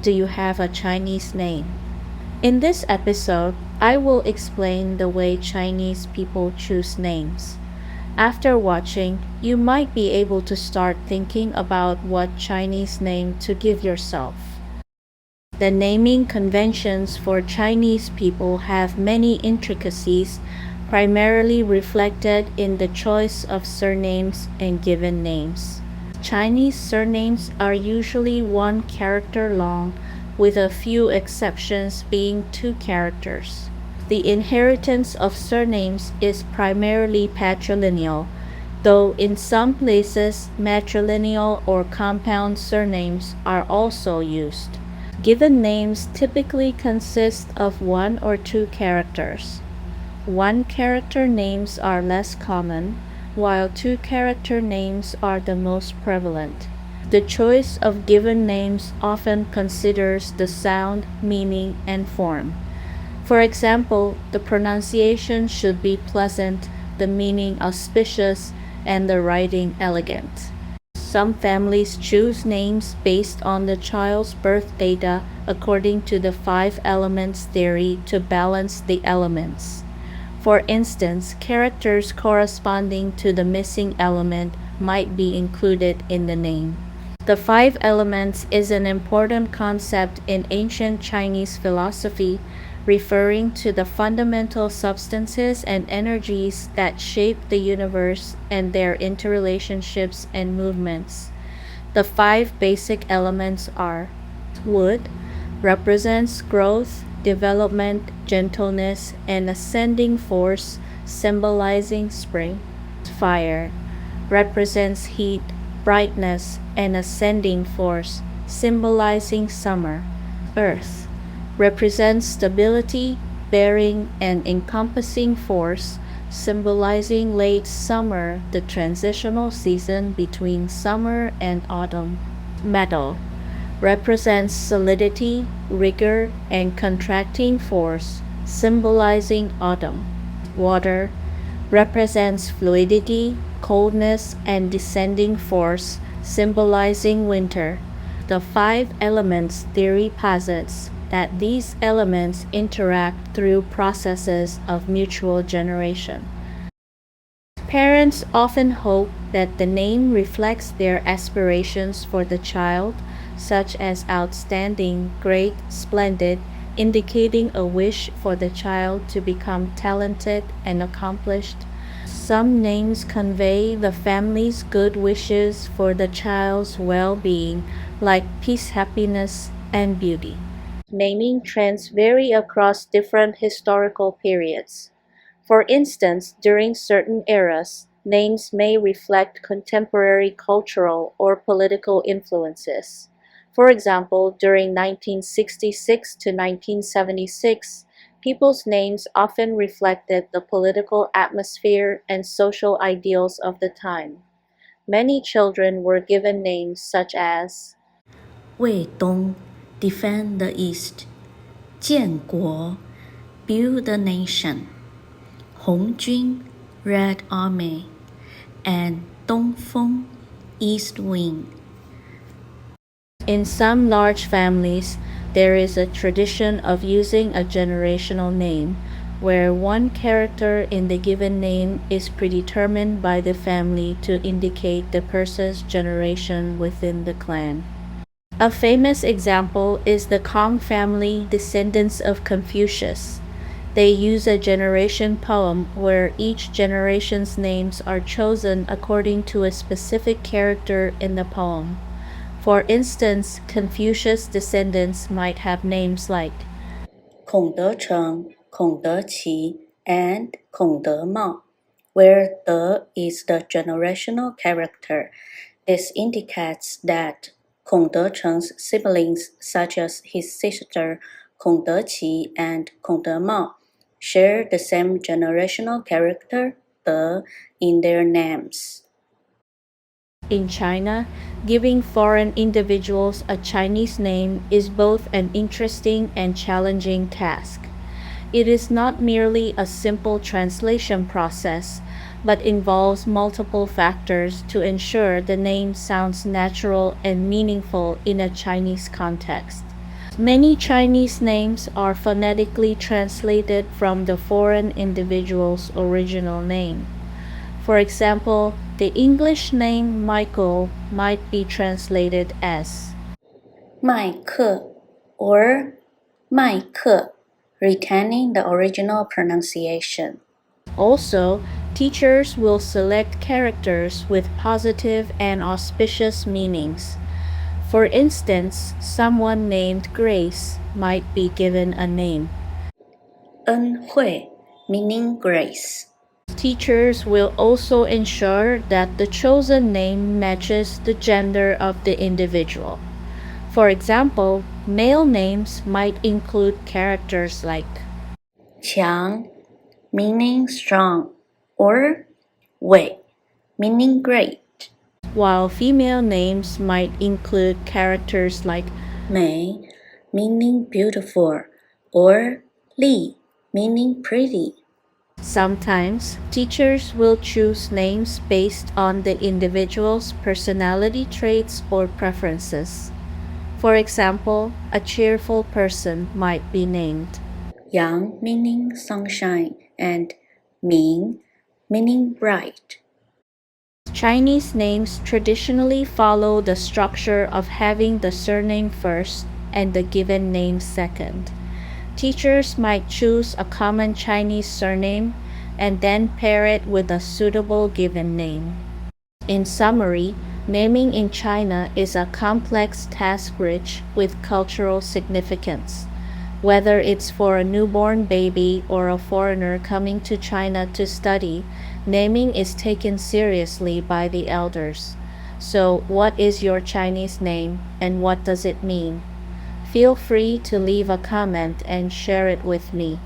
do you have a Chinese name? In this episode, I will explain the way Chinese people choose names. After watching, you might be able to start thinking about what Chinese name to give yourself. The naming conventions for Chinese people have many intricacies, primarily reflected in the choice of surnames and given names. Chinese surnames are usually one character long, with a few exceptions being two characters. The inheritance of surnames is primarily patrilineal, though in some places matrilineal or compound surnames are also used. Given names typically consist of one or two characters. One character names are less common, while two character names are the most prevalent. The choice of given names often considers the sound, meaning, and form. For example, the pronunciation should be pleasant, the meaning auspicious, and the writing elegant. Some families choose names based on the child's birth data according to the five elements theory to balance the elements. For instance, characters corresponding to the missing element might be included in the name. The five elements is an important concept in ancient Chinese philosophy, referring to the fundamental substances and energies that shape the universe and their interrelationships and movements. The five basic elements are: wood represents growth, development, gentleness, and ascending force, symbolizing spring. Fire represents heat, brightness, and ascending force, symbolizing summer. Earth represents stability, bearing, and encompassing force, symbolizing late summer, the transitional season between summer and autumn. Metal represents solidity, rigor, and contracting force, symbolizing autumn. Water represents fluidity, coldness, and descending force, symbolizing winter. The five elements theory posits that these elements interact through processes of mutual generation. Parents often hope that the name reflects their aspirations for the child, such as outstanding, great, splendid, indicating a wish for the child to become talented and accomplished. Some names convey the family's good wishes for the child's well being, like peace, happiness, and beauty. Naming trends vary across different historical periods. For instance, during certain eras, names may reflect contemporary cultural or political influences. For example, during 1966 to 1976, people's names often reflected the political atmosphere and social ideals of the time. Many children were given names such as 卫东 defend the East, 建国 build the nation, 红军 Red Army, and 东风 East Wing. In some large families, there is a tradition of using a generational name, where one character in the given name is predetermined by the family to indicate the person's generation within the clan. A famous example is the Kong family, descendants of Confucius. They use a generation poem where each generation's names are chosen according to a specific character in the poem. For instance, Confucius' descendants might have names like 孔德成, 孔德奇, and 孔德茂, where De is the generational character. This indicates that Kong Decheng's siblings, such as his sister Kong Deqi and Kong Demao, share the same generational character, De, in their names. In China, giving foreign individuals a Chinese name is both an interesting and challenging task. It is not merely a simple translation process, but involves multiple factors to ensure the name sounds natural and meaningful in a Chinese context. Many Chinese names are phonetically translated from the foreign individual's original name. For example, the English name Michael might be translated as 麦克 or 麦克, retaining the original pronunciation. Also, teachers will select characters with positive and auspicious meanings. For instance, someone named Grace might be given a name. 恩惠 meaning grace. Teachers will also ensure that the chosen name matches the gender of the individual. For example, male names might include characters like 强 meaning strong or 伟 meaning great. while female names might include characters like 美 meaning beautiful or 丽 meaning pretty. Sometimes, teachers will choose names based on the individual's personality traits or preferences. For example, a cheerful person might be named 阳 meaning sunshine and 明 meaning bright. Chinese names traditionally follow the structure of having the surname first and the given name second. Teachers might choose a common Chinese surname and then pair it with a suitable given name. In summary, naming in China is a complex task rich with cultural significance. Whether it's for a newborn baby or a foreigner coming to China to study, naming is taken seriously by the elders. So, what is your Chinese name and what does it mean? Feel free to leave a comment and share it with me.